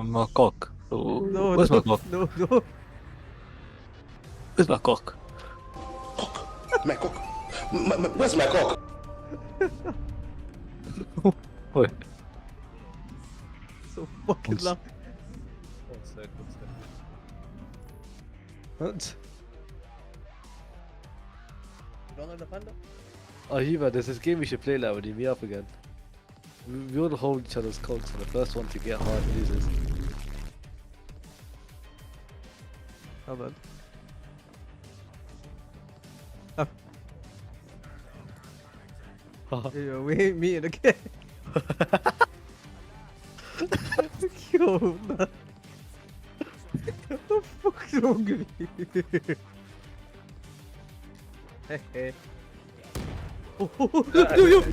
My cock. No, Where's my no, cock? no, no. Where's my cock? My cock. Where's my cock? Wait. So fucking One loud. One sec. What? You don't like the panda? Oh, Eva, there's this game we should play now when you meet up again. We all hold each other's cocks, and the first one to get hard loses. How man? Yo, we ain't meeting again. Yo, man. What the fuck's wrong with you? Hey, hey. Oh, yo, yo.